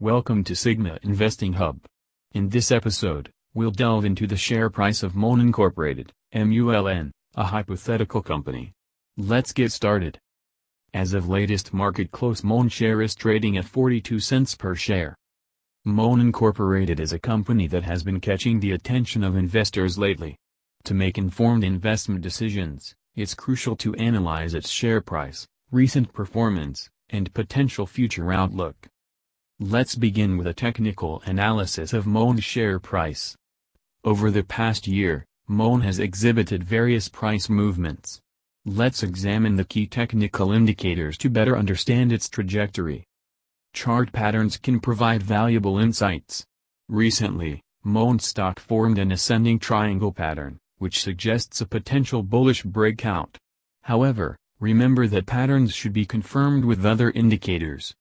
Welcome to Sigma Investing Hub. In this episode, we'll delve into the share price of MULN Incorporated, MULN, a hypothetical company. Let's get started. As of latest market close, MULN share is trading at 42 cents per share. MULN Incorporated is a company that has been catching the attention of investors lately. To make informed investment decisions, it's crucial to analyze its share price, recent performance, and potential future outlook. Let's begin with a technical analysis of MULN's share price. Over the past year, MULN has exhibited various price movements. Let's examine the key technical indicators to better understand its trajectory. Chart patterns can provide valuable insights. Recently, MULN stock formed an ascending triangle pattern, which suggests a potential bullish breakout. However, remember that patterns should be confirmed with other indicators.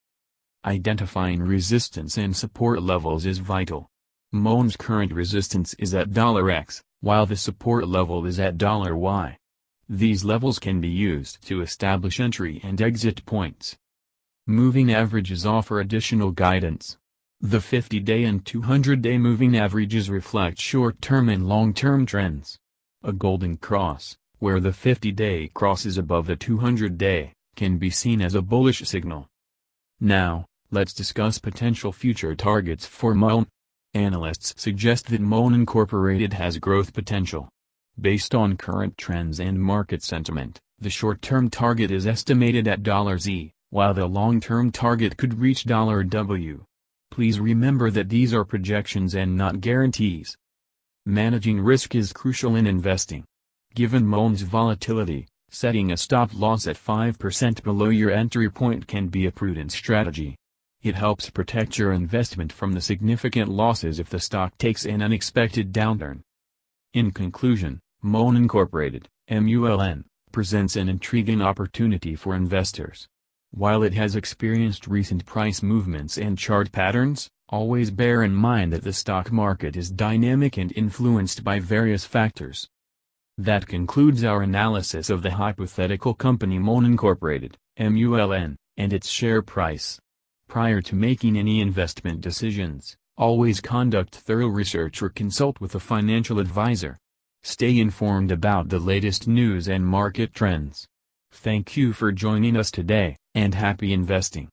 Identifying resistance and support levels is vital. MULN's current resistance is at $X, while the support level is at $Y. These levels can be used to establish entry and exit points. Moving averages offer additional guidance. The 50-day and 200-day moving averages reflect short-term and long-term trends. A golden cross, where the 50-day crosses above the 200-day, can be seen as a bullish signal. Now, let's discuss potential future targets for MULN. Analysts suggest that MULN Incorporated has growth potential. Based on current trends and market sentiment, the short-term target is estimated at $Z, while the long-term target could reach $W. Please remember that these are projections and not guarantees. Managing risk is crucial in investing. Given MULN's volatility, setting a stop loss at 5% below your entry point can be a prudent strategy. It helps protect your investment from the significant losses if the stock takes an unexpected downturn. In conclusion, MULN Incorporated, MULN, presents an intriguing opportunity for investors. While it has experienced recent price movements and chart patterns, always bear in mind that the stock market is dynamic and influenced by various factors. That concludes our analysis of the hypothetical company MULN Incorporated, MULN, and its share price. Prior to making any investment decisions, always conduct thorough research or consult with a financial advisor. Stay informed about the latest news and market trends. Thank you for joining us today, and happy investing.